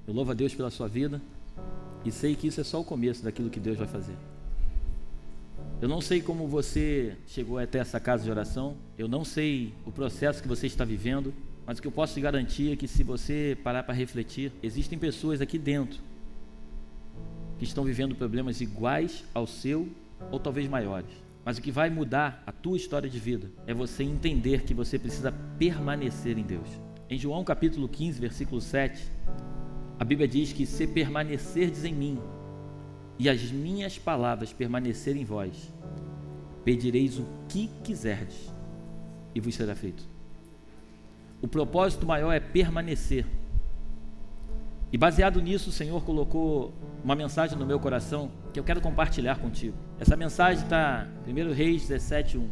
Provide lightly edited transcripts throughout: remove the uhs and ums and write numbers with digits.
Eu louvo a Deus pela sua vida e sei que isso é só o começo daquilo que Deus vai fazer. Eu não sei como você chegou até essa casa de oração, eu não sei o processo que você está vivendo, mas o que eu posso te garantir é que se você parar para refletir, existem pessoas aqui dentro que estão vivendo problemas iguais ao seu ou talvez maiores. Mas o que vai mudar a tua história de vida é você entender que você precisa permanecer em Deus. Em João capítulo 15, versículo 7, a Bíblia diz que se permanecerdes em mim e as minhas palavras permanecerem em vós, pedireis o que quiserdes e vos será feito. O propósito maior é permanecer. E baseado nisso, o Senhor colocou uma mensagem no meu coração que eu quero compartilhar contigo. Essa mensagem está em 1 Reis 17:1.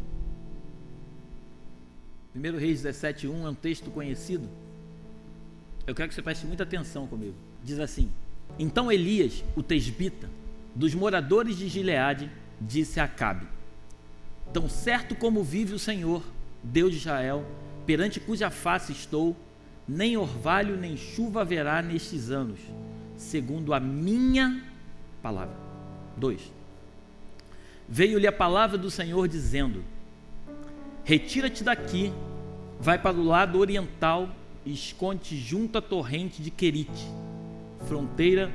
1 Reis 17:1 é um texto conhecido. Eu quero que você preste muita atenção comigo. Diz assim: Então Elias, o tesbita, dos moradores de Gileade, disse a Acabe: Tão certo como vive o Senhor, Deus de Israel, perante cuja face estou, nem orvalho nem chuva haverá nestes anos, segundo a minha palavra. 2. Veio-lhe a palavra do Senhor dizendo: Retira-te daqui, vai para o lado oriental e esconde-te junto à torrente de Querite, fronteira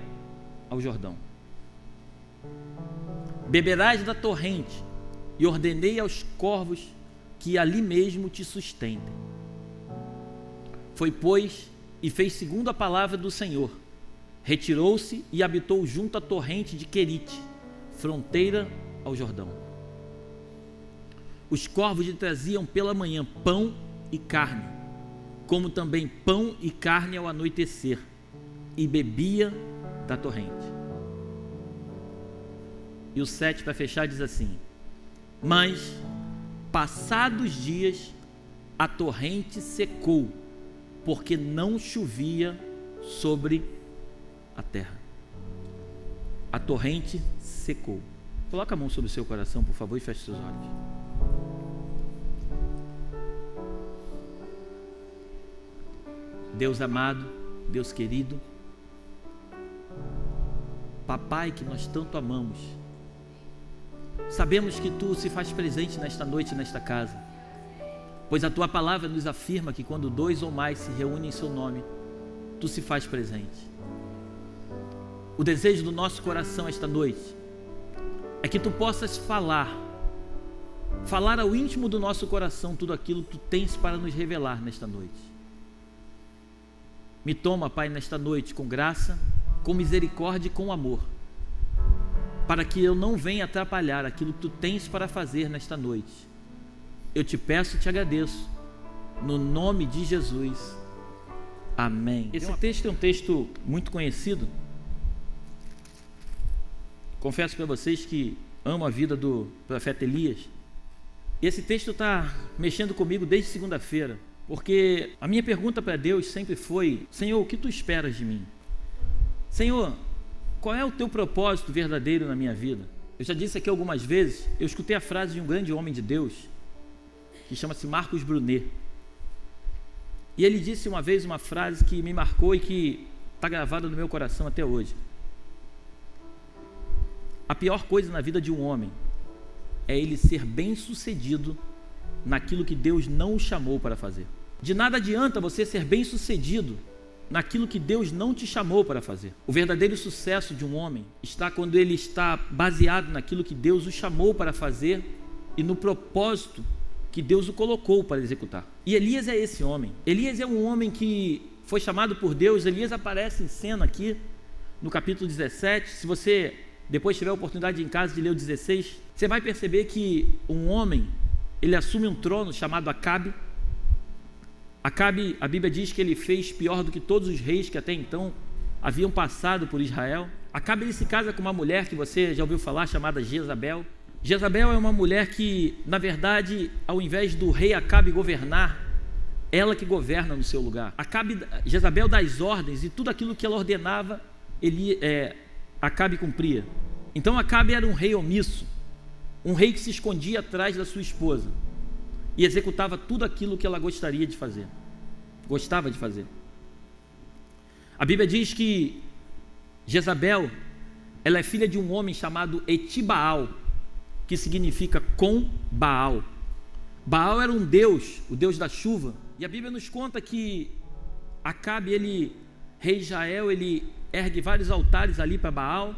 ao Jordão. Beberás da torrente, e ordenei aos corvos que ali mesmo te sustentem. Foi, pois, e fez segundo a palavra do Senhor. Retirou-se e habitou junto à torrente de Querite, fronteira ao Jordão. Os corvos lhe traziam pela manhã pão e carne, como também pão e carne ao anoitecer, e bebia da torrente. E o 7, para fechar, diz assim: Mas, passados dias, a torrente secou, porque não chovia sobre a terra. A torrente secou. Coloca a mão sobre o seu coração, por favor, e feche seus olhos. Deus amado, Deus querido, Papai que nós tanto amamos, sabemos que Tu se faz presente nesta noite, nesta casa, pois a Tua palavra nos afirma que quando 2 ou mais se reúnem em Seu nome, Tu se faz presente. O desejo do nosso coração esta noite é que Tu possas falar ao íntimo do nosso coração tudo aquilo que Tu tens para nos revelar nesta noite. Me toma, Pai, nesta noite com graça, com misericórdia e com amor, para que eu não venha atrapalhar aquilo que Tu tens para fazer nesta noite. Eu te peço e te agradeço, no nome de Jesus, amém. Esse texto é um texto muito conhecido. Confesso para vocês que amo a vida do profeta Elias. Esse texto está mexendo comigo desde segunda-feira, porque a minha pergunta para Deus sempre foi: Senhor, o que Tu esperas de mim? Senhor, qual é o Teu propósito verdadeiro na minha vida? Eu já disse aqui algumas vezes, eu escutei a frase de um grande homem de Deus, que chama-se Marcos Brunet. E ele disse uma vez uma frase que me marcou e que está gravada no meu coração até hoje. A pior coisa na vida de um homem é ele ser bem-sucedido naquilo que Deus não o chamou para fazer. De nada adianta você ser bem-sucedido naquilo que Deus não te chamou para fazer. O verdadeiro sucesso de um homem está quando ele está baseado naquilo que Deus o chamou para fazer e no propósito que Deus o colocou para executar. E Elias é esse homem. Elias é um homem que foi chamado por Deus. Elias aparece em cena aqui no capítulo 17. Se você depois tiver a oportunidade em casa de ler o 16, você vai perceber que um homem, ele assume um trono chamado Acabe. Acabe, a Bíblia diz que ele fez pior do que todos os reis que até então haviam passado por Israel. Acabe, ele se casa com uma mulher que você já ouviu falar, chamada Jezabel. Jezabel é uma mulher que, na verdade, ao invés do rei Acabe governar, ela que governa no seu lugar. Jezabel dá as ordens e tudo aquilo que ela ordenava, Acabe cumpria. Então Acabe era um rei omisso, um rei que se escondia atrás da sua esposa e executava tudo aquilo que ela gostava de fazer. A Bíblia diz que Jezabel, ela é filha de um homem chamado Etibaal, que significa com Baal. Baal era um deus, o deus da chuva. E a Bíblia nos conta que Acabe, rei de Israel, ele ergue vários altares ali para Baal.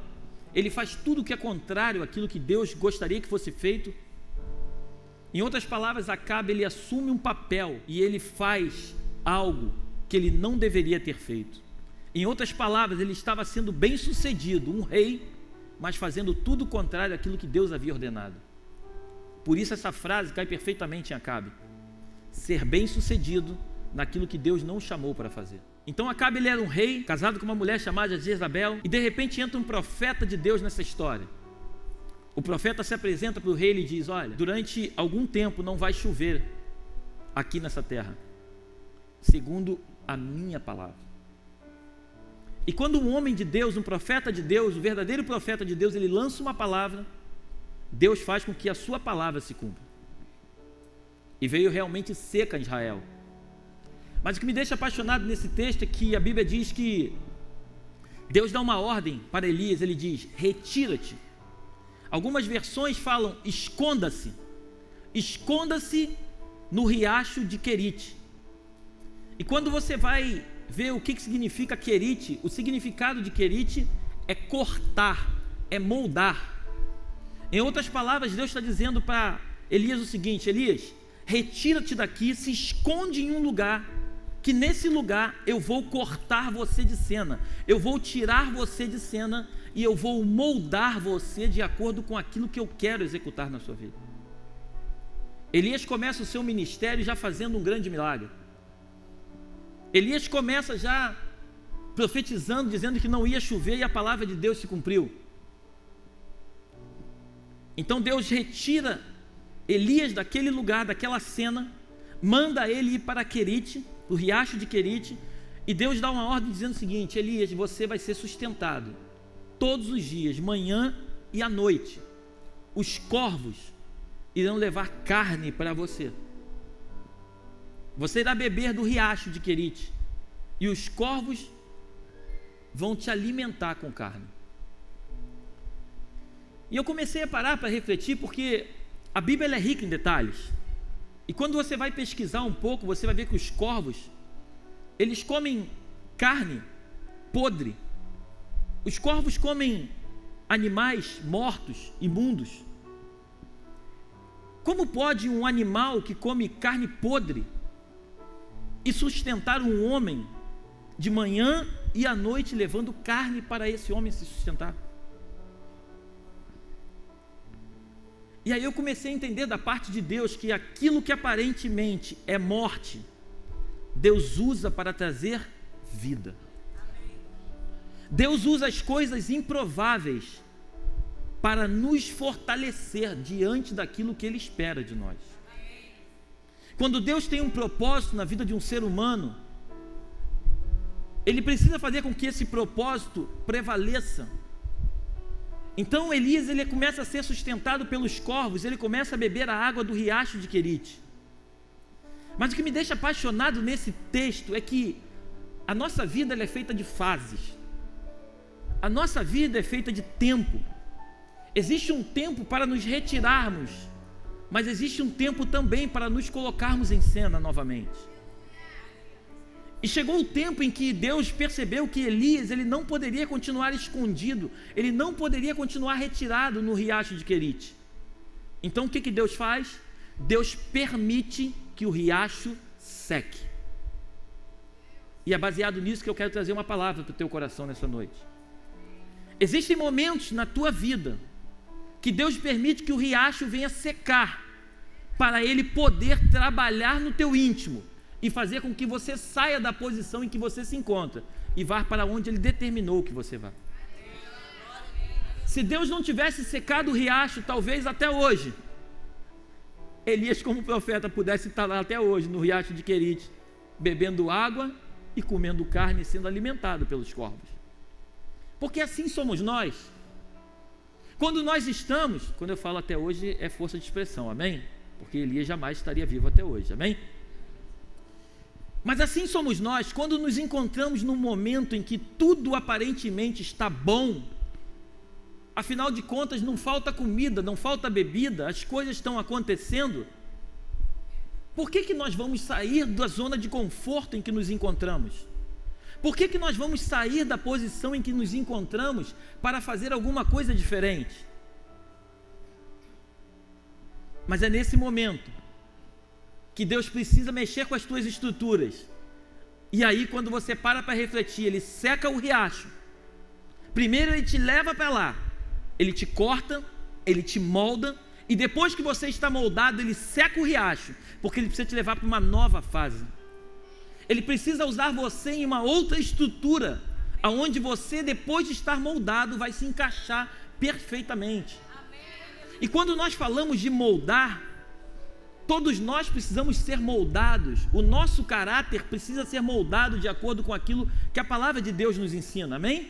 Ele faz tudo o que é contrário àquilo que Deus gostaria que fosse feito. Em outras palavras, Acabe, ele assume um papel e ele faz algo que ele não deveria ter feito. Em outras palavras, ele estava sendo bem sucedido, um rei, mas fazendo tudo o contrário àquilo que Deus havia ordenado. Por isso essa frase cai perfeitamente em Acabe: ser bem sucedido naquilo que Deus não o chamou para fazer. Então Acabe, ele era um rei, casado com uma mulher chamada Jezabel, e de repente entra um profeta de Deus nessa história. O profeta se apresenta para o rei e lhe diz: olha, durante algum tempo não vai chover aqui nessa terra, segundo a minha palavra. E quando um homem de Deus, um profeta de Deus, o verdadeiro profeta de Deus, ele lança uma palavra, Deus faz com que a sua palavra se cumpra. E veio realmente seca em Israel. Mas o que me deixa apaixonado nesse texto é que a Bíblia diz que Deus dá uma ordem para Elias. Ele diz: retira-te. Algumas versões falam: esconda-se. Esconda-se no riacho de Querite. E quando você vai ver o que significa Querite, o significado de Querite é cortar, é moldar. Em outras palavras, Deus está dizendo para Elias o seguinte: Elias, retira-te daqui, se esconde em um lugar, que nesse lugar eu vou cortar você de cena, eu vou tirar você de cena e eu vou moldar você de acordo com aquilo que eu quero executar na sua vida. Elias começa o seu ministério já fazendo um grande milagre. Elias começa já profetizando, dizendo que não ia chover, e a palavra de Deus se cumpriu. Então Deus retira Elias daquele lugar, daquela cena, manda ele ir para Querite, o riacho de Querite, e Deus dá uma ordem dizendo o seguinte: Elias, você vai ser sustentado todos os dias, manhã e à noite. Os corvos irão levar carne para você. Você irá beber do riacho de Querite, e os corvos vão te alimentar com carne. E eu comecei a parar para refletir, porque a Bíblia ela é rica em detalhes. E quando você vai pesquisar um pouco, você vai ver que os corvos, eles comem carne podre. Os corvos comem animais mortos, imundos. Como pode um animal que come carne podre e sustentar um homem de manhã e à noite, levando carne para esse homem se sustentar? E aí eu comecei a entender da parte de Deus que aquilo que aparentemente é morte, Deus usa para trazer vida. Deus usa as coisas improváveis para nos fortalecer diante daquilo que Ele espera de nós. Quando Deus tem um propósito na vida de um ser humano, Ele precisa fazer com que esse propósito prevaleça. Então Elias, ele começa a ser sustentado pelos corvos, ele começa a beber a água do riacho de Querite. Mas o que me deixa apaixonado nesse texto é que a nossa vida ela é feita de fases. A nossa vida é feita de tempo. Existe um tempo para nos retirarmos, mas existe um tempo também para nos colocarmos em cena novamente. E chegou o tempo em que Deus percebeu que Elias, ele não poderia continuar escondido, ele não poderia continuar retirado no riacho de Querite. Então o que Deus faz? Deus permite que o riacho seque. E é baseado nisso que eu quero trazer uma palavra para o teu coração nessa noite. Existem momentos na tua vida que Deus permite que o riacho venha secar, para Ele poder trabalhar no teu íntimo e fazer com que você saia da posição em que você se encontra e vá para onde Ele determinou que você vá. Se Deus não tivesse secado o riacho, talvez até hoje, Elias como profeta pudesse estar lá até hoje no riacho de Querite, bebendo água e comendo carne, sendo alimentado pelos corvos. Porque assim somos nós. Quando nós estamos, quando eu falo até hoje é força de expressão, amém? Porque Elias jamais estaria vivo até hoje, amém? Mas assim somos nós, quando nos encontramos num momento em que tudo aparentemente está bom, afinal de contas não falta comida, não falta bebida, as coisas estão acontecendo, por que nós vamos sair da zona de conforto em que nos encontramos? Por que nós vamos sair da posição em que nos encontramos para fazer alguma coisa diferente? Mas é nesse momento que Deus precisa mexer com as tuas estruturas. E aí, quando você para refletir, Ele seca o riacho. Primeiro Ele te leva para lá, Ele te corta, Ele te molda, e depois que você está moldado, Ele seca o riacho, porque Ele precisa te levar para uma nova fase. Ele precisa usar você em uma outra estrutura, aonde você, depois de estar moldado, vai se encaixar perfeitamente. E quando nós falamos de moldar, todos nós precisamos ser moldados. O nosso caráter precisa ser moldado de acordo com aquilo que a palavra de Deus nos ensina, amém?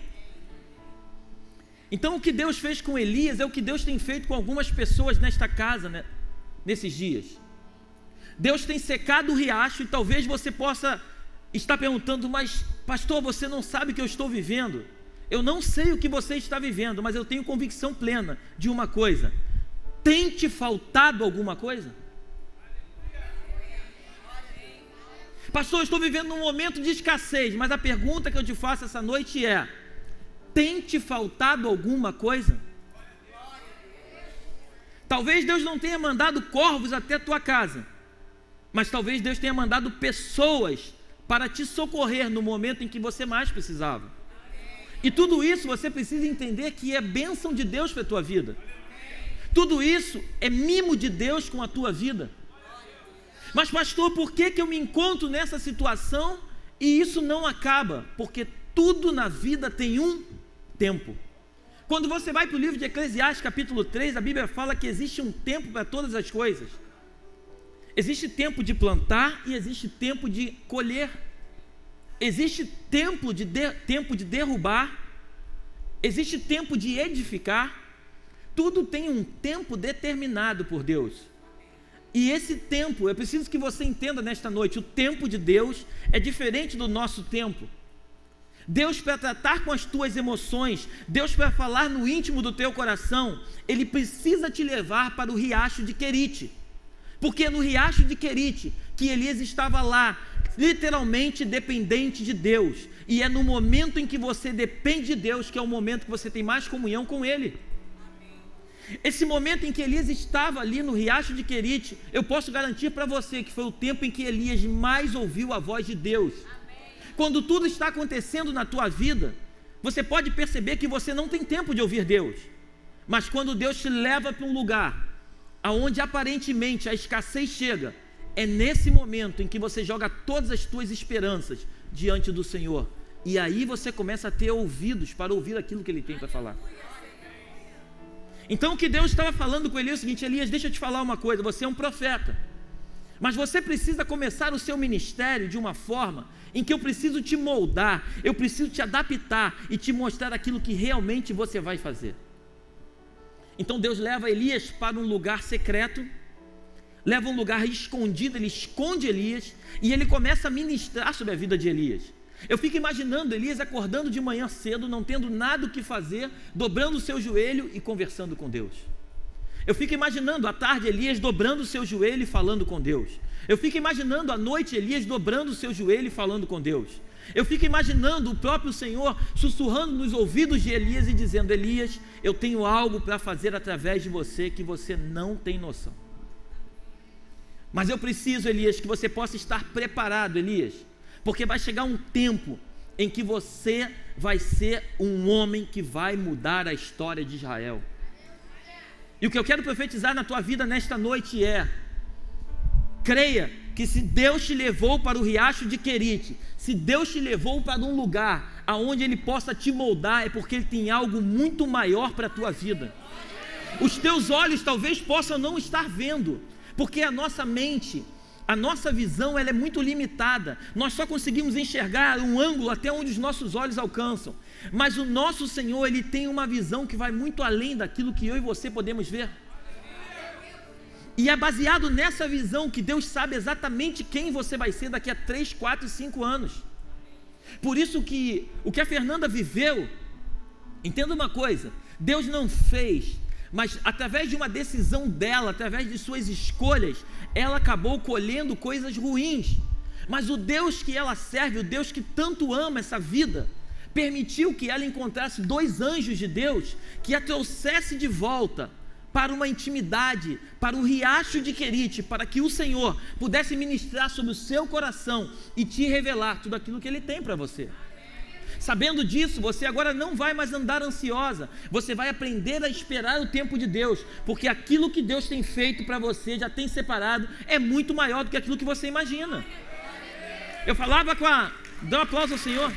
Então o que Deus fez com Elias é o que Deus tem feito com algumas pessoas nesta casa, né, nesses dias. Deus tem secado o riacho, e talvez você possa estar perguntando, mas pastor, você não sabe o que eu estou vivendo. Eu não sei o que você está vivendo, mas eu tenho convicção plena de uma coisa: tem te faltado alguma coisa? Pastor, eu estou vivendo um momento de escassez, mas a pergunta que eu te faço essa noite é: tem te faltado alguma coisa? Talvez Deus não tenha mandado corvos até a tua casa, mas talvez Deus tenha mandado pessoas para te socorrer no momento em que você mais precisava. E tudo isso você precisa entender que é bênção de Deus para a tua vida. Tudo isso é mimo de Deus com a tua vida. Mas pastor, por que eu me encontro nessa situação e isso não acaba? Porque tudo na vida tem um tempo. Quando você vai para o livro de Eclesiastes capítulo 3, a Bíblia fala que existe um tempo para todas as coisas. Existe tempo de plantar e existe tempo de colher. Existe tempo de derrubar. Existe tempo de edificar. Tudo tem um tempo determinado por Deus. E esse tempo, eu preciso que você entenda nesta noite, o tempo de Deus é diferente do nosso tempo. Deus, para tratar com as tuas emoções, Deus, para falar no íntimo do teu coração, Ele precisa te levar para o riacho de Querite. Porque é no riacho de Querite que Elias estava lá, literalmente dependente de Deus. E é no momento em que você depende de Deus que é o momento que você tem mais comunhão com Ele. Esse momento em que Elias estava ali no riacho de Querite, eu posso garantir para você que foi o tempo em que Elias mais ouviu a voz de Deus. Quando tudo está acontecendo na tua vida, você pode perceber que você não tem tempo de ouvir Deus. Mas quando Deus te leva para um lugar aonde aparentemente a escassez chega, é nesse momento em que você joga todas as tuas esperanças diante do Senhor. E aí você começa a ter ouvidos para ouvir aquilo que Ele tem para falar. Então o que Deus estava falando com Elias é o seguinte: Elias, deixa eu te falar uma coisa, você é um profeta, mas você precisa começar o seu ministério de uma forma em que eu preciso te moldar, eu preciso te adaptar e te mostrar aquilo que realmente você vai fazer. Então Deus leva Elias para um lugar secreto, leva um lugar escondido, Ele esconde Elias e Ele começa a ministrar sobre a vida de Elias. Eu fico imaginando Elias acordando de manhã cedo, não tendo nada o que fazer, dobrando o seu joelho e conversando com Deus. Eu fico imaginando à tarde Elias dobrando o seu joelho e falando com Deus. Eu fico imaginando à noite Elias dobrando o seu joelho e falando com Deus. Eu fico imaginando o próprio Senhor sussurrando nos ouvidos de Elias e dizendo: Elias, eu tenho algo para fazer através de você que você não tem noção. Mas eu preciso, Elias, que você possa estar preparado, Elias, porque vai chegar um tempo em que você vai ser um homem que vai mudar a história de Israel. E o que eu quero profetizar na tua vida nesta noite é: creia que se Deus te levou para o riacho de Querite, se Deus te levou para um lugar aonde Ele possa te moldar, é porque Ele tem algo muito maior para a tua vida. Os teus olhos talvez possam não estar vendo, porque a nossa mente, a nossa visão, ela é muito limitada. Nós só conseguimos enxergar um ângulo até onde os nossos olhos alcançam. Mas o nosso Senhor, Ele tem uma visão que vai muito além daquilo que eu e você podemos ver. E é baseado nessa visão que Deus sabe exatamente quem você vai ser daqui a 3, 4 e 5 anos. Por isso que o que a Fernanda viveu, entenda uma coisa, Deus não fez, mas através de uma decisão dela, através de suas escolhas, ela acabou colhendo coisas ruins. Mas o Deus que ela serve, o Deus que tanto ama essa vida, permitiu que ela encontrasse 2 anjos de Deus que a trouxesse de volta para uma intimidade, para o riacho de Querite, para que o Senhor pudesse ministrar sobre o seu coração e te revelar tudo aquilo que Ele tem para você. Sabendo disso, você agora não vai mais andar ansiosa, você vai aprender a esperar o tempo de Deus, porque aquilo que Deus tem feito para você, já tem separado, é muito maior do que aquilo que você imagina. Eu falava dá um aplauso ao Senhor.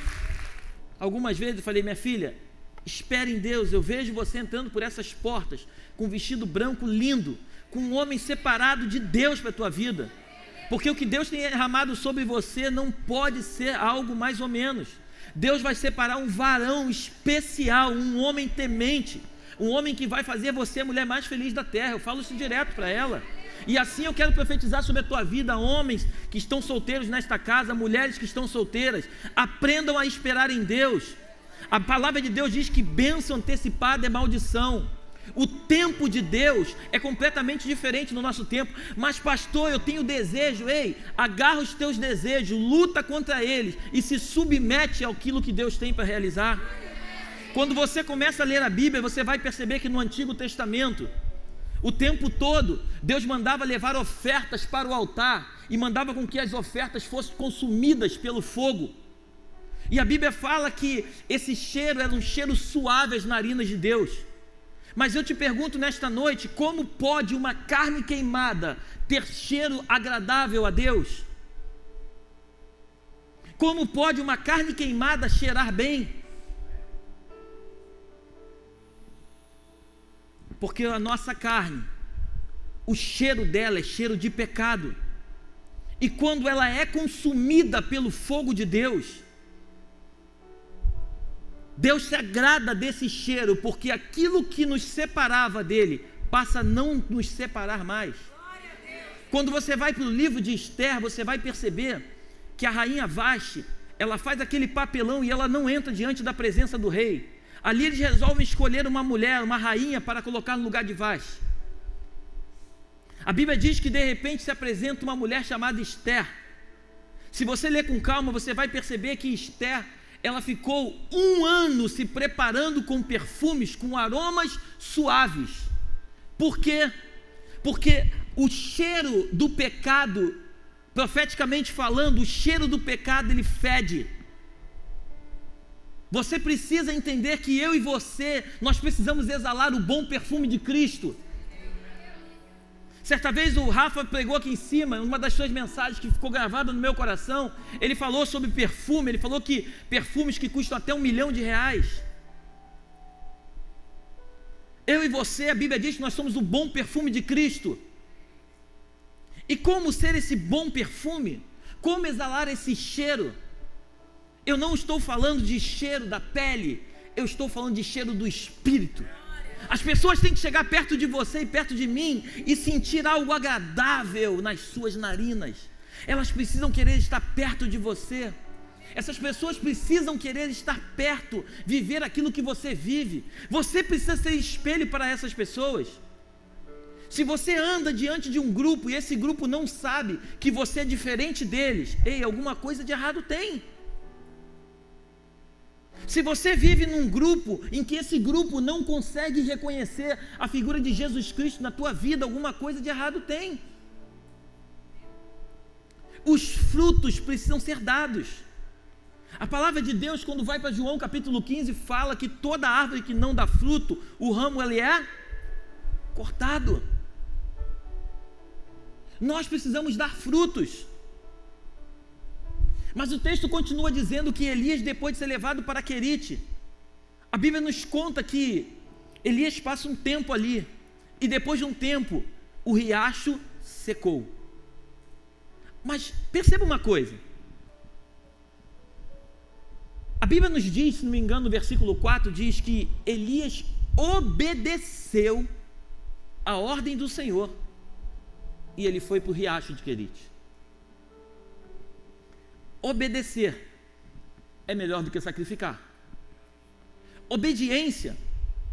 Algumas vezes eu falei, minha filha, espere em Deus, eu vejo você entrando por essas portas, com um vestido branco lindo, com um homem separado de Deus para a tua vida, porque o que Deus tem derramado sobre você não pode ser algo mais ou menos. Deus vai separar um varão especial, um homem temente, um homem que vai fazer você a mulher mais feliz da terra. Eu falo isso direto para ela. E assim eu quero profetizar sobre a tua vida, homens que estão solteiros nesta casa, mulheres que estão solteiras, aprendam a esperar em Deus. A palavra de Deus diz que bênção antecipada é maldição. O tempo de Deus é completamente diferente no nosso tempo. Mas pastor, eu tenho desejo. Ei, agarra os teus desejos, luta contra eles e se submete àquilo que Deus tem para realizar. Quando você começa a ler a Bíblia, você vai perceber que no Antigo Testamento, o tempo todo, Deus mandava levar ofertas para o altar e mandava com que as ofertas fossem consumidas pelo fogo. E a Bíblia fala que esse cheiro era um cheiro suave às narinas de Deus. Mas eu te pergunto nesta noite, como pode uma carne queimada ter cheiro agradável a Deus? Como pode uma carne queimada cheirar bem? Porque a nossa carne, o cheiro dela é cheiro de pecado. E quando ela é consumida pelo fogo de Deus, Deus se agrada desse cheiro, porque aquilo que nos separava dele passa a não nos separar mais. Quando você vai para o livro de Esther, você vai perceber que a rainha Vaste, ela faz aquele papelão e ela não entra diante da presença do rei. Ali eles resolvem escolher uma mulher, uma rainha, para colocar no lugar de Vaste. A Bíblia diz que de repente se apresenta uma mulher chamada Esther. Se você ler com calma, você vai perceber que Esther, ela ficou 1 ano se preparando com perfumes, com aromas suaves. Por quê? Porque o cheiro do pecado, profeticamente falando, o cheiro do pecado, ele fede. Você precisa entender que eu e você, nós precisamos exalar o bom perfume de Cristo. Certa vez o Rafa pregou aqui em cima, uma das suas mensagens que ficou gravada no meu coração, ele falou sobre perfume, ele falou que perfumes que custam até R$1 milhão. Eu e você, a Bíblia diz que nós somos o bom perfume de Cristo. E como ser esse bom perfume? Como exalar esse cheiro? Eu não estou falando de cheiro da pele, eu estou falando de cheiro do Espírito. As pessoas têm que chegar perto de você e perto de mim e sentir algo agradável nas suas narinas. Elas precisam querer estar perto de você. Essas pessoas precisam querer estar perto, viver aquilo que você vive. Você precisa ser espelho para essas pessoas. Se você anda diante de um grupo e esse grupo não sabe que você é diferente deles, ei, alguma coisa de errado tem. Se você vive num grupo em que esse grupo não consegue reconhecer a figura de Jesus Cristo na tua vida, alguma coisa de errado tem. Os frutos precisam ser dados. A palavra de Deus, quando vai para João capítulo 15, fala que toda árvore que não dá fruto, o ramo ele é cortado. Nós precisamos dar frutos. Mas o texto continua dizendo que Elias, depois de ser levado para Querite, a Bíblia nos conta que Elias passa um tempo ali, e depois de um tempo, o riacho secou. Mas perceba uma coisa, a Bíblia nos diz, se não me engano, no versículo 4, diz que Elias obedeceu a ordem do Senhor. e ele foi para o riacho de Querite. Obedecer é melhor do que sacrificar. Obediência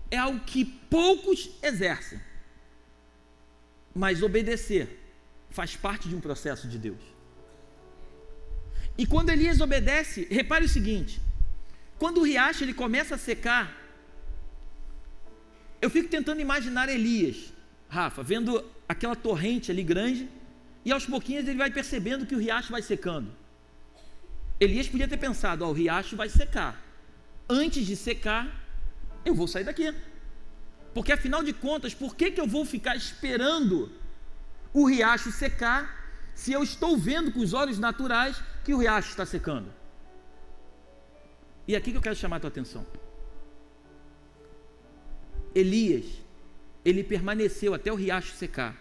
é algo que poucos exercem, mas obedecer faz parte de um processo de Deus. E quando Elias obedece, repare o seguinte: quando o riacho ele começa a secar, eu fico tentando imaginar Elias, Rafa, vendo aquela torrente ali grande, e aos pouquinhos ele vai percebendo que o riacho vai secando. Elias podia ter pensado: o riacho vai secar, antes de secar, eu vou sair daqui, porque afinal de contas, por que eu vou ficar esperando o riacho secar, se eu estou vendo com os olhos naturais que o riacho está secando? E aqui que eu quero chamar a tua atenção. Elias, ele permaneceu até o riacho secar,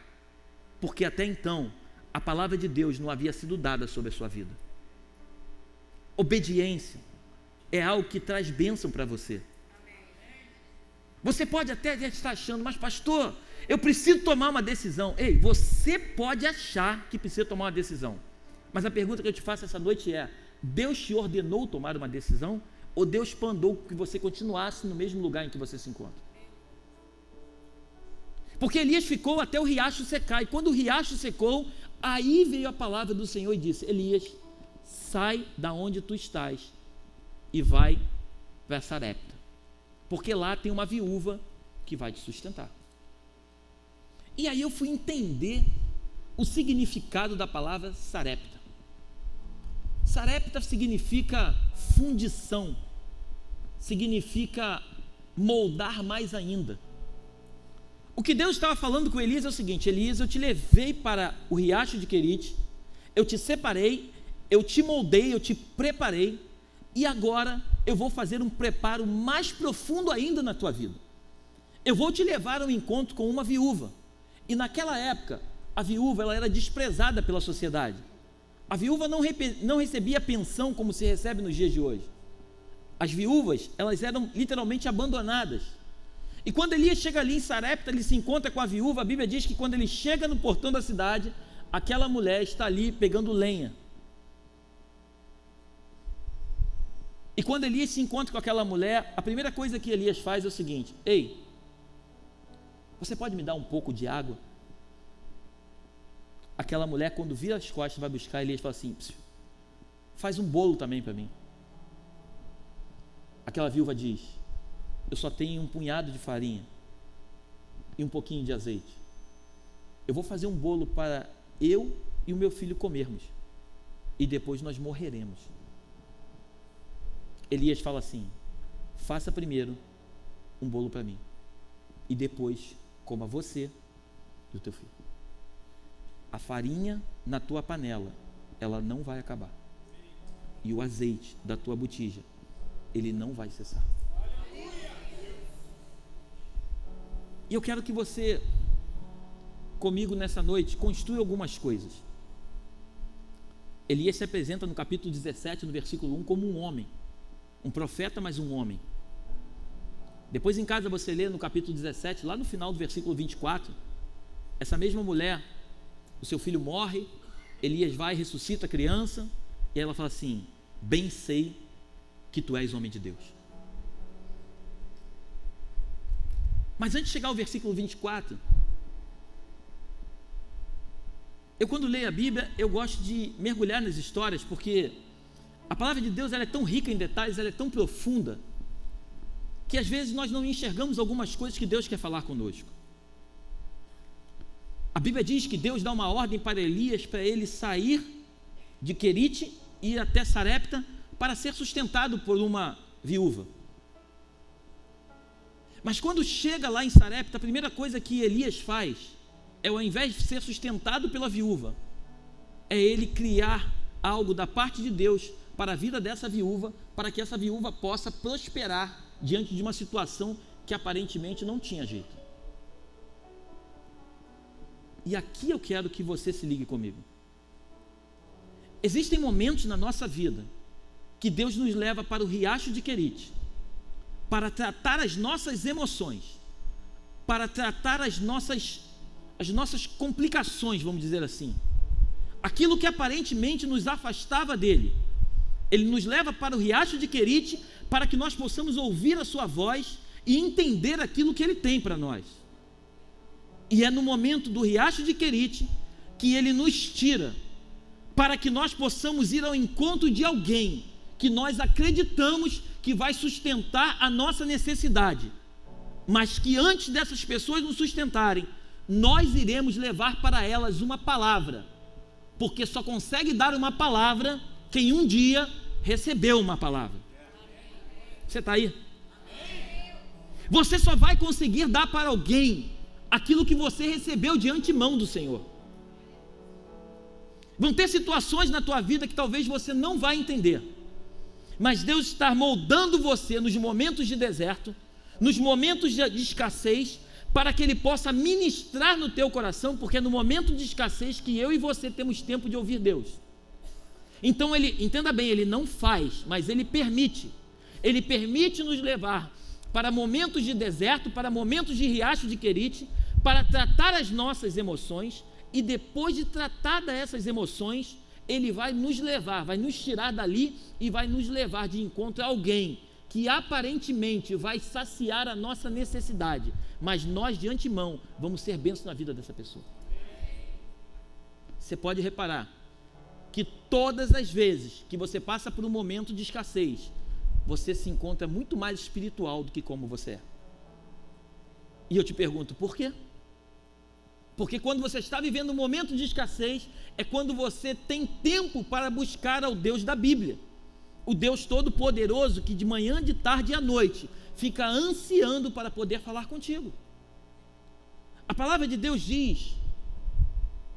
porque até então a palavra de Deus não havia sido dada sobre a sua vida. Obediência é algo que traz bênção para você. Você pode até estar achando: mas pastor, eu preciso tomar uma decisão. Ei, você pode achar que precisa tomar uma decisão, mas a pergunta que eu te faço essa noite é: Deus te ordenou tomar uma decisão, ou Deus mandou que você continuasse no mesmo lugar em que você se encontra? Porque Elias ficou até o riacho secar, e quando o riacho secou, aí veio a palavra do Senhor e disse: Elias, sai da onde tu estás e vai para Sarepta, porque lá tem uma viúva que vai te sustentar. E aí eu fui entender o significado da palavra Sarepta. Sarepta significa fundição, significa moldar mais ainda. O que Deus estava falando com Elias é o seguinte: Elias, eu te levei para o riacho de Querite, eu te separei, eu te moldei, eu te preparei, e agora eu vou fazer um preparo mais profundo ainda na tua vida. Eu vou te levar a um encontro com uma viúva. E naquela época, a viúva ela era desprezada pela sociedade. A viúva não recebia pensão como se recebe nos dias de hoje. As viúvas, elas eram literalmente abandonadas. E quando Elias chega ali em Sarepta, ele se encontra com a viúva. A Bíblia diz que quando ele chega no portão da cidade, aquela mulher está ali pegando lenha. E quando Elias se encontra com aquela mulher, a primeira coisa que Elias faz é o seguinte: ei, você pode me dar um pouco de água? Aquela mulher, quando vira as costas, vai buscar, Elias fala assim: faz um bolo também para mim. Aquela viúva diz: eu só tenho um punhado de farinha e um pouquinho de azeite. Eu vou fazer um bolo para eu e o meu filho comermos, e depois nós morreremos. Elias fala assim: faça primeiro um bolo para mim, e depois coma você e o teu filho. A farinha na tua panela, ela não vai acabar, e o azeite da tua botija, ele não vai cessar. E eu quero que você, comigo nessa noite, construa algumas coisas. Elias se apresenta no capítulo 17, no versículo 1, como um homem, um profeta, mas um homem. Depois em casa você lê no capítulo 17, lá no final do versículo 24, essa mesma mulher, o seu filho morre, Elias vai, ressuscita a criança, e ela fala assim: bem sei que tu és homem de Deus. Mas antes de chegar ao versículo 24, eu quando leio a Bíblia, eu gosto de mergulhar nas histórias, porque a palavra de Deus ela é tão rica em detalhes, ela é tão profunda, que às vezes nós não enxergamos algumas coisas que Deus quer falar conosco. A Bíblia diz que Deus dá uma ordem para Elias, para ele sair de Querite e ir até Sarepta para ser sustentado por uma viúva. Mas quando chega lá em Sarepta, a primeira coisa que Elias faz é, ao invés de ser sustentado pela viúva, é ele criar algo da parte de Deus para a vida dessa viúva, para que essa viúva possa prosperar diante de uma situação que aparentemente não tinha jeito. E aqui eu quero que você se ligue comigo. Existem momentos na nossa vida que Deus nos leva para o riacho de Querite, para tratar as nossas emoções, para tratar as nossas as nossas complicações, vamos dizer assim, aquilo que aparentemente nos afastava dele, ele nos leva para o riacho de Querite, para que nós possamos ouvir a sua voz e entender aquilo que ele tem para nós. E é no momento do riacho de Querite que ele nos tira, para que nós possamos ir ao encontro de alguém que nós acreditamos que vai sustentar a nossa necessidade, mas que antes dessas pessoas nos sustentarem, nós iremos levar para elas uma palavra, porque só consegue dar uma palavra quem um dia recebeu uma palavra. Você está aí? Você só vai conseguir dar para alguém aquilo que você recebeu de antemão do Senhor. Vão ter situações na tua vida que talvez você não vai entender, mas Deus está moldando você nos momentos de deserto, nos momentos de escassez, para que Ele possa ministrar no teu coração, porque é no momento de escassez que eu e você temos tempo de ouvir Deus. Então Ele, entenda bem, Ele não faz, mas Ele permite nos levar para momentos de deserto, para momentos de riacho de Querite, para tratar as nossas emoções, e depois de tratar dessas emoções, Ele vai nos levar, vai nos tirar dali e vai nos levar de encontro a alguém que aparentemente vai saciar a nossa necessidade, mas nós de antemão vamos ser bênçãos na vida dessa pessoa. Você pode reparar que todas as vezes que você passa por um momento de escassez, você se encontra muito mais espiritual do que como você é. E eu te pergunto, por quê? Porque quando você está vivendo um momento de escassez, é quando você tem tempo para buscar ao Deus da Bíblia, o Deus Todo-Poderoso que de manhã, de tarde e à noite fica ansiando para poder falar contigo. A palavra de Deus diz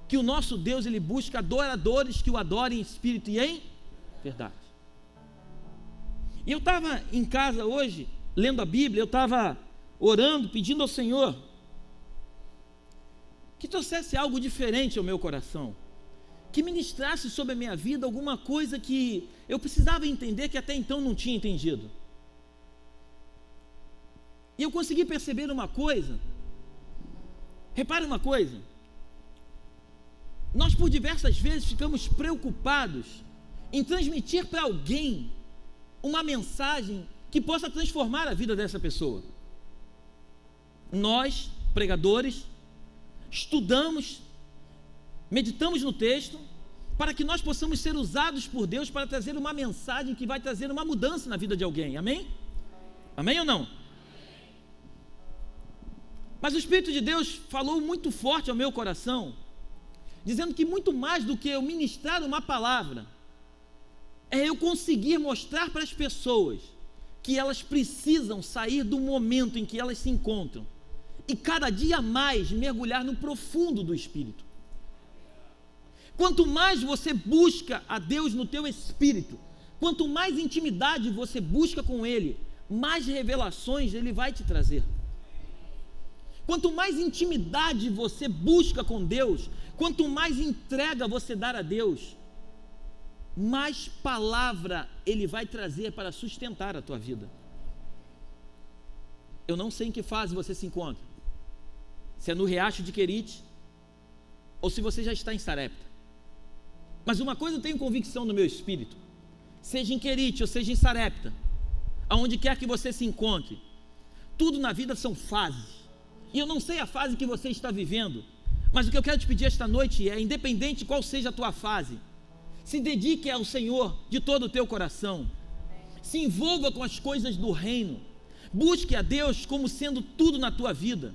que o nosso Deus, Ele busca adoradores que o adorem em espírito e em verdade. E eu estava em casa hoje, lendo a Bíblia, eu estava orando, pedindo ao Senhor que trouxesse algo diferente ao meu coração, que ministrasse sobre a minha vida alguma coisa que eu precisava entender, que até então não tinha entendido. E eu consegui perceber uma coisa. Repare uma coisa, nós por diversas vezes ficamos preocupados em transmitir para alguém uma mensagem que possa transformar a vida dessa pessoa. Nós, pregadores, estudamos, meditamos no texto, para que nós possamos ser usados por Deus para trazer uma mensagem que vai trazer uma mudança na vida de alguém, amém? Amém ou não? Mas o Espírito de Deus falou muito forte ao meu coração, dizendo que muito mais do que eu ministrar uma palavra, é eu conseguir mostrar para as pessoas que elas precisam sair do momento em que elas se encontram e cada dia mais mergulhar no profundo do Espírito. Quanto mais você busca a Deus no teu espírito, quanto mais intimidade você busca com Ele, mais revelações Ele vai te trazer. Quanto mais intimidade você busca com Deus, quanto mais entrega você dar a Deus, mais palavra Ele vai trazer para sustentar a tua vida. Eu não sei em que fase você se encontra, se é no riacho de Querite, ou se você já está em Sarepta. Mas uma coisa eu tenho convicção no meu espírito, seja em Querite ou seja em Sarepta, aonde quer que você se encontre, tudo na vida são fases, e eu não sei a fase que você está vivendo, mas o que eu quero te pedir esta noite é, independente qual seja a tua fase, se dedique ao Senhor de todo o teu coração, se envolva com as coisas do reino, busque a Deus como sendo tudo na tua vida.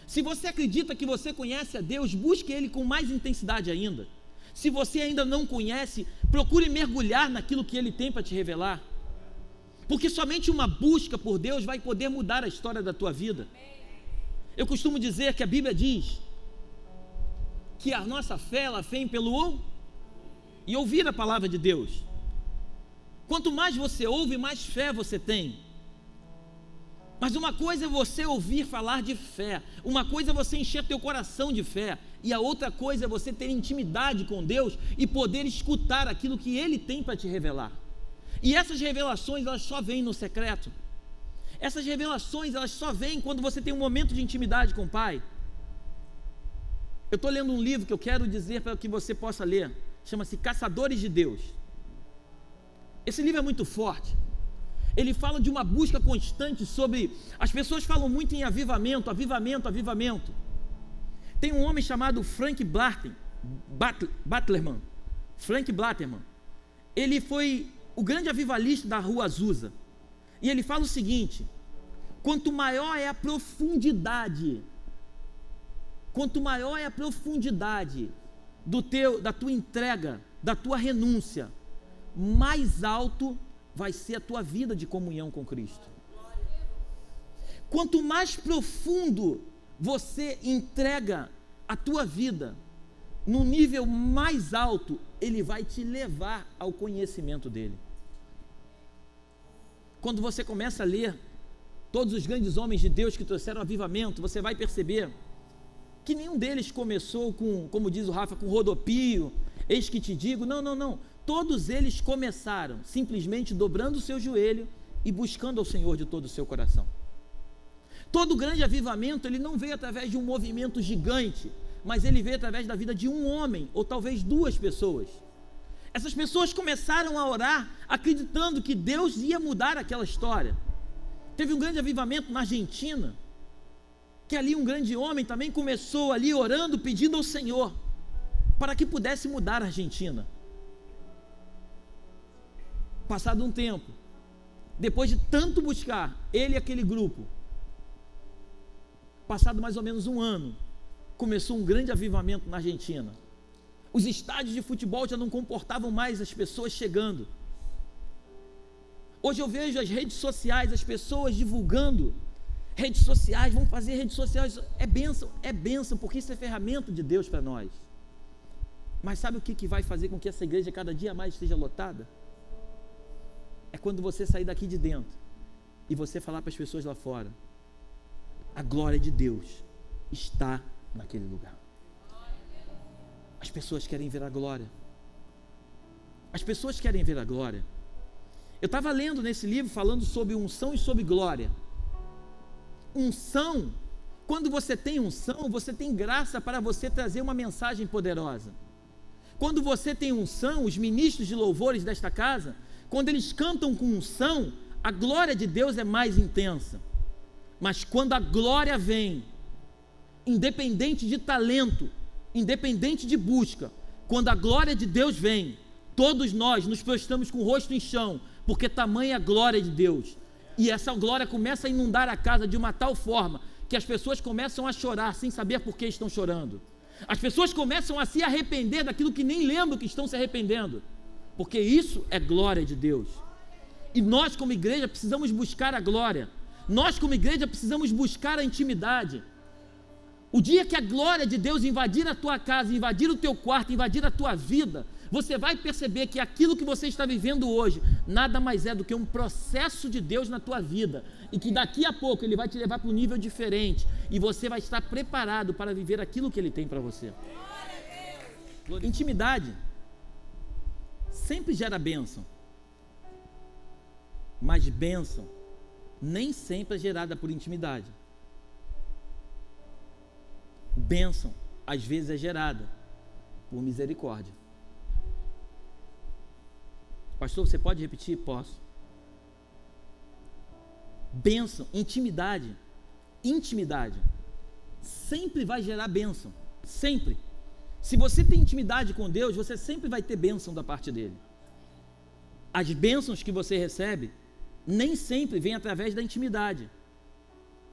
Se você acredita que você conhece a Deus, busque Ele com mais intensidade ainda. Se você ainda não conhece, procure mergulhar naquilo que Ele tem para te revelar, porque somente uma busca por Deus vai poder mudar a história da tua vida. Eu costumo dizer que a Bíblia diz que a nossa fé, ela vem pelo e ouvir a palavra de Deus. Quanto mais você ouve, mais fé você tem. Mas uma coisa é você ouvir falar de fé, uma coisa é você encher teu coração de fé, e a outra coisa é você ter intimidade com Deus e poder escutar aquilo que Ele tem para te revelar. E essas revelações, elas só vêm no secreto. Essas revelações, elas só vêm quando você tem um momento de intimidade com o Pai. Eu estou lendo um livro que eu quero dizer para que você possa ler, chama-se Caçadores de Deus. Esse livro é muito forte. Ele fala de uma busca constante sobre... As pessoas falam muito em avivamento, avivamento, avivamento. Tem um homem chamado Frank Blatterman. Frank Blatterman. Ele foi o grande avivalista da Rua Azusa. E ele fala o seguinte: quanto maior é a profundidade, da tua entrega, da tua renúncia, mais alto vai ser a tua vida de comunhão com Cristo. Quanto mais profundo você entrega a tua vida, num nível mais alto, Ele vai te levar ao conhecimento dEle. Quando você começa a ler todos os grandes homens de Deus que trouxeram avivamento, você vai perceber que nenhum deles começou com, como diz o Rafa, com rodopio, eis que te digo, não. Todos eles começaram simplesmente dobrando o seu joelho e buscando ao Senhor de todo o seu coração. Todo grande avivamento, ele não veio através de um movimento gigante, mas ele veio através da vida de um homem, ou talvez duas pessoas. Essas pessoas começaram a orar, acreditando que Deus ia mudar aquela história. Teve um grande avivamento na Argentina, que ali um grande homem também começou ali orando, pedindo ao Senhor, para que pudesse mudar a Argentina. Passado um tempo, depois de tanto buscar, ele e aquele grupo, passado mais ou menos um ano, começou um grande avivamento na Argentina. Os estádios de futebol já não comportavam mais as pessoas chegando. Hoje eu vejo as redes sociais, as pessoas divulgando redes sociais, vão fazer redes sociais, é bênção, porque isso é ferramenta de Deus para nós. Mas sabe o que vai fazer com que essa igreja cada dia mais esteja lotada? É quando você sair daqui de dentro e você falar para as pessoas lá fora: a glória de Deus está naquele lugar. As pessoas querem ver a glória. As pessoas querem ver a glória. Eu estava lendo nesse livro falando sobre unção e sobre glória. Unção, quando você tem unção, você tem graça para você trazer uma mensagem poderosa. Quando você tem unção, os ministros de louvores desta casa, quando eles cantam com unção, a glória de Deus é mais intensa. Mas quando a glória vem, independente de talento, independente de busca, quando a glória de Deus vem, todos nós nos prostramos com o rosto em chão, porque tamanha é a glória de Deus. E essa glória começa a inundar a casa de uma tal forma que as pessoas começam a chorar sem saber por que estão chorando. As pessoas começam a se arrepender daquilo que nem lembram que estão se arrependendo, porque isso é glória de Deus. E nós como igreja precisamos buscar a glória. Nós como igreja precisamos buscar a intimidade. O dia que a glória de Deus invadir a tua casa, invadir o teu quarto, invadir a tua vida, você vai perceber que aquilo que você está vivendo hoje nada mais é do que um processo de Deus na tua vida, e que daqui a pouco Ele vai te levar para um nível diferente, e você vai estar preparado para viver aquilo que Ele tem para você. Intimidade sempre gera bênção, mas bênção nem sempre é gerada por intimidade. Bênção às vezes é gerada por misericórdia. Pastor, você pode repetir? Posso. Bênção, intimidade sempre vai gerar bênção, sempre. Se você tem intimidade com Deus, você sempre vai ter bênção da parte dele. As bênçãos que você recebe nem sempre vêm através da intimidade.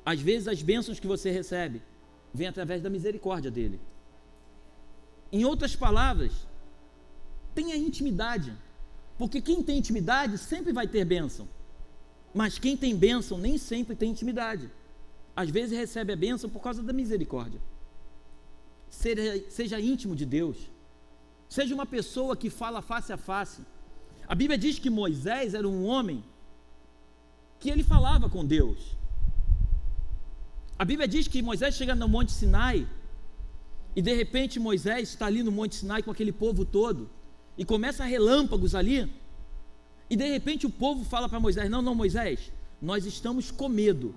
Às vezes as bênçãos que você recebe vêm através da misericórdia dele. Em outras palavras, tenha intimidade, porque quem tem intimidade sempre vai ter bênção, mas quem tem bênção nem sempre tem intimidade. Às vezes recebe a bênção por causa da misericórdia. Seja íntimo de Deus, seja uma pessoa que fala face a face. A Bíblia diz que Moisés era um homem que ele falava com Deus. A Bíblia diz que Moisés chega no Monte Sinai, e de repente Moisés está ali no Monte Sinai com aquele povo todo, e começa relâmpagos ali, e de repente o povo fala para Moisés: não Moisés, nós estamos com medo,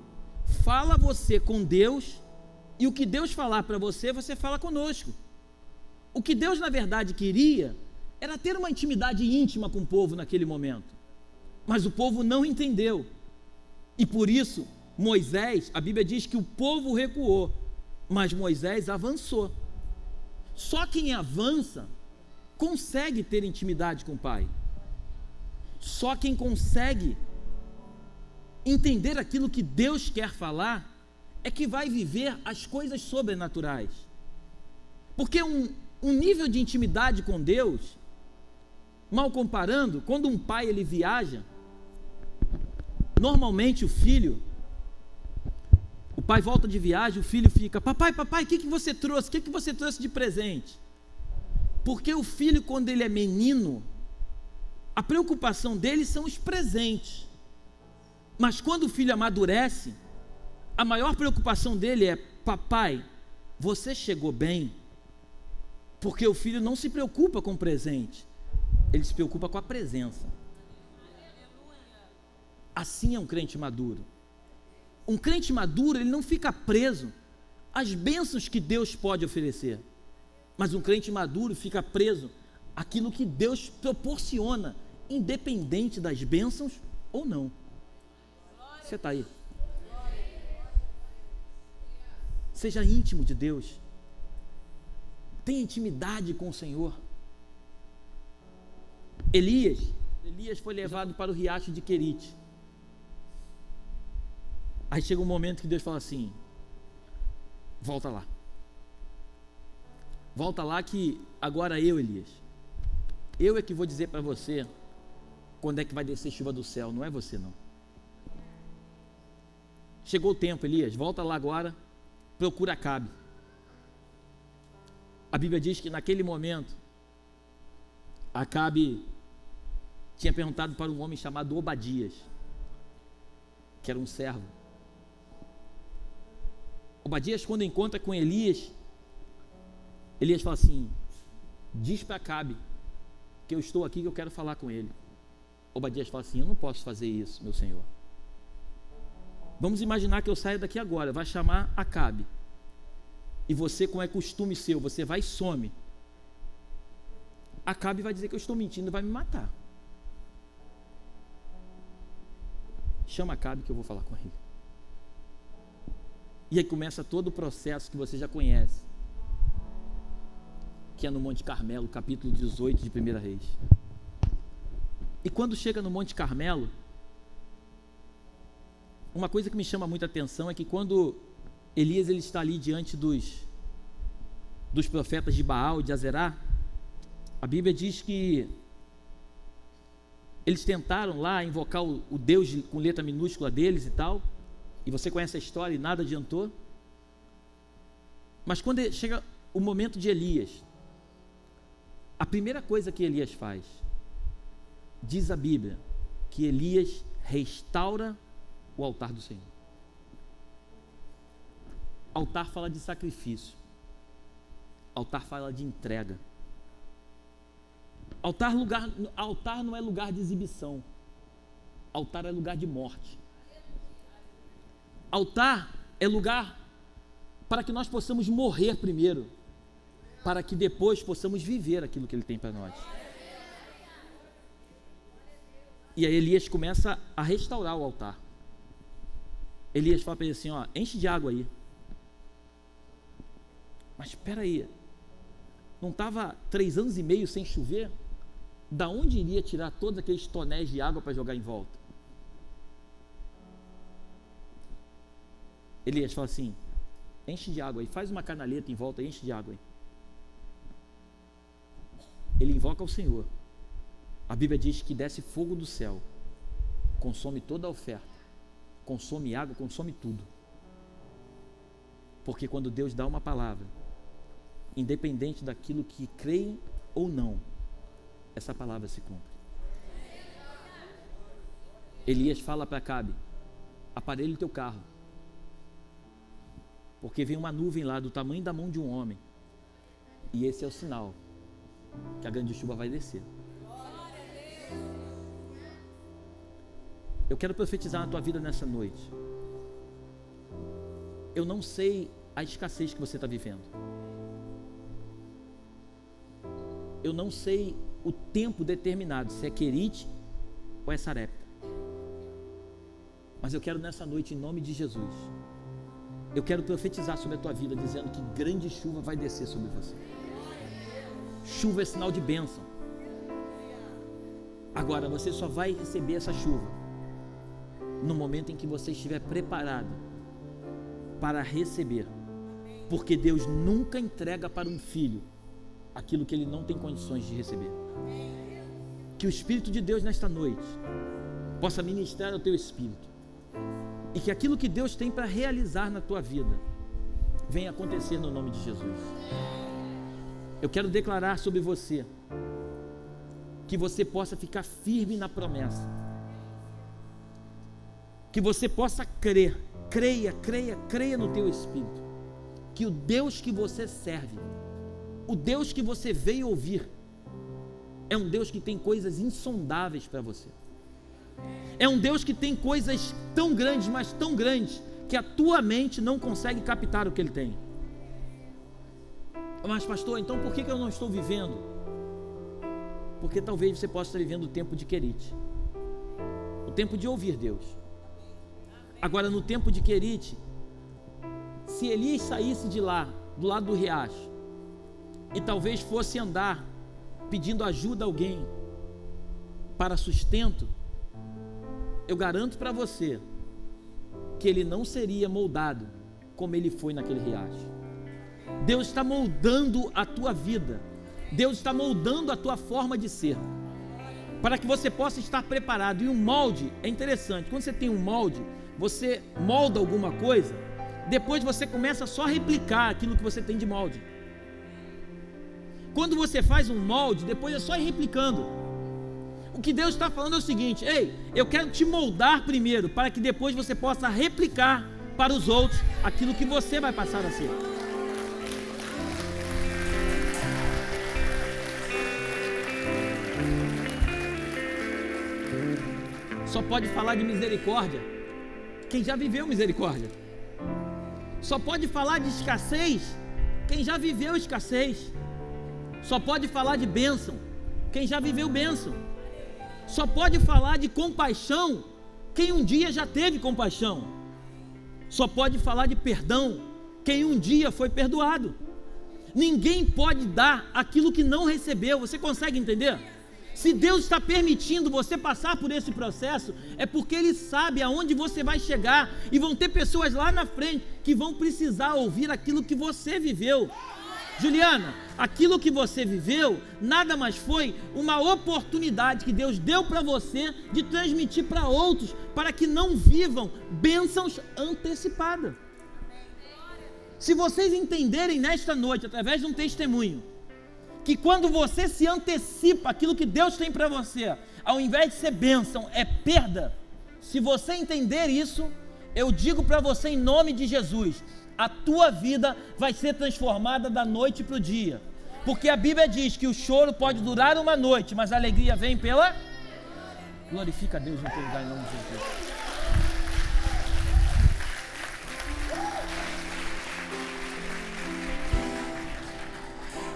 fala você com Deus, E o que Deus falar para você, você fala conosco. O que Deus na verdade queria era ter uma intimidade íntima com o povo naquele momento. Mas o povo não entendeu. E por isso, Moisés, a Bíblia diz que o povo recuou, mas Moisés avançou. Só quem avança consegue ter intimidade com o Pai. Só quem consegue entender aquilo que Deus quer falar é que vai viver as coisas sobrenaturais. Porque um nível de intimidade com Deus, mal comparando, quando um pai ele viaja, normalmente o pai volta de viagem, o filho fica: papai, o que você trouxe? O que você trouxe de presente? Porque o filho, quando ele é menino, a preocupação dele são os presentes. Mas quando o filho amadurece, a maior preocupação dele é: papai, você chegou bem? Porque o filho não se preocupa com o presente, ele se preocupa com a presença. Assim é um crente maduro. Um crente maduro, ele não fica preso às bênçãos que Deus pode oferecer, mas um crente maduro fica preso àquilo que Deus proporciona, independente das bênçãos ou não. Você está aí? Seja íntimo de Deus. Tenha intimidade com o Senhor. Elias foi levado para o riacho de Querite. Aí chega um momento que Deus fala assim: volta lá. Volta lá que agora Elias, eu é que vou dizer para você quando é que vai descer chuva do céu, não é você não. Chegou o tempo, Elias, volta lá agora, procura Acabe. A Bíblia diz que naquele momento, Acabe tinha perguntado para um homem chamado Obadias, que era um servo. Obadias, quando encontra com Elias fala assim: diz para Acabe que eu estou aqui, que eu quero falar com ele. Obadias fala assim: eu não posso fazer isso, meu senhor. Vamos imaginar que eu saio daqui agora, vai chamar Acabe, e você, como é costume seu, você vai e some. Acabe vai dizer que eu estou mentindo e vai me matar. Chama Acabe que eu vou falar com ele. E aí começa todo o processo que você já conhece, que é no Monte Carmelo, capítulo 18 de 1 Reis. E quando chega no Monte Carmelo, uma coisa que me chama muita atenção é que quando Elias ele está ali diante dos profetas de Baal e de Azerá, a Bíblia diz que eles tentaram lá invocar o Deus com letra minúscula deles e tal, e você conhece a história e nada adiantou. Mas quando chega o momento de Elias, a primeira coisa que Elias faz, diz a Bíblia, que Elias restaura o altar do Senhor. Altar fala de sacrifício. Altar fala de entrega. Altar não é lugar de exibição. Altar é lugar de morte. Altar é lugar para que nós possamos morrer primeiro, para que depois possamos viver aquilo que Ele tem para nós. E aí Elias começa a restaurar o altar. Elias fala para ele assim: ó, enche de água aí. Mas espera aí, não estava 3 anos e meio sem chover? Da onde iria tirar todos aqueles tonéis de água para jogar em volta? Elias fala assim: enche de água aí, faz uma canaleta em volta e enche de água aí. Ele invoca o Senhor. A Bíblia diz que desce fogo do céu, consome toda a oferta, consome água, consome tudo. Porque quando Deus dá uma palavra, independente daquilo que creem ou não, essa palavra se cumpre. Elias fala para Acabe: aparelhe o teu carro, porque vem uma nuvem lá do tamanho da mão de um homem, e esse é o sinal que a grande chuva vai descer. Eu quero profetizar na tua vida nessa noite. Eu não sei a escassez que você está vivendo. Eu não sei o tempo determinado, se é Querite ou é Sarepta. Mas eu quero nessa noite, em nome de Jesus, eu quero profetizar sobre a tua vida, dizendo que grande chuva vai descer sobre você. Chuva é sinal de bênção. Agora, você só vai receber essa chuva no momento em que você estiver preparado para receber. Porque Deus nunca entrega para um filho aquilo que ele não tem condições de receber. Que o Espírito de Deus nesta noite possa ministrar ao teu espírito, e que aquilo que Deus tem para realizar na tua vida venha acontecer no nome de Jesus. Eu quero declarar sobre você que você possa ficar firme na promessa, que você possa crer, creia no teu espírito, que o Deus que você serve, o Deus que você veio ouvir, é um Deus que tem coisas insondáveis para você. É um Deus que tem coisas tão grandes, mas tão grandes, que a tua mente não consegue captar o que Ele tem. Mas pastor, então por que eu não estou vivendo? Porque talvez você possa estar vivendo o tempo de Querite, o tempo de ouvir Deus. Agora, no tempo de Querite, se Elias saísse de lá, do lado do riacho, e talvez fosse andar pedindo ajuda a alguém para sustento, eu garanto para você que ele não seria moldado como ele foi naquele riacho. Deus está moldando a tua vida, Deus está moldando a tua forma de ser, para que você possa estar preparado. E um molde é interessante. Quando você tem um molde, você molda alguma coisa, depois você começa só a replicar aquilo que você tem de molde. Quando você faz um molde, depois é só ir replicando. O que Deus está falando é o seguinte: ei, eu quero te moldar primeiro, para que depois você possa replicar para os outros aquilo que você vai passar a ser. Só pode falar de misericórdia quem já viveu misericórdia. Só pode falar de escassez quem já viveu escassez. Só pode falar de bênção quem já viveu bênção. Só pode falar de compaixão quem um dia já teve compaixão. Só pode falar de perdão quem um dia foi perdoado. Ninguém pode dar aquilo que não recebeu. Você consegue entender? Se Deus está permitindo você passar por esse processo, é porque Ele sabe aonde você vai chegar, e vão ter pessoas lá na frente que vão precisar ouvir aquilo que você viveu. Juliana, aquilo que você viveu nada mais foi uma oportunidade que Deus deu para você de transmitir para outros, para que não vivam bênçãos antecipadas. Se vocês entenderem nesta noite, através de um testemunho, que quando você se antecipa aquilo que Deus tem para você, ao invés de ser bênção, é perda. Se você entender isso, eu digo para você em nome de Jesus, a tua vida vai ser transformada da noite para o dia. Porque a Bíblia diz que o choro pode durar uma noite, mas a alegria vem pela... Glorifica a Deus no teu lugar em nome de Jesus.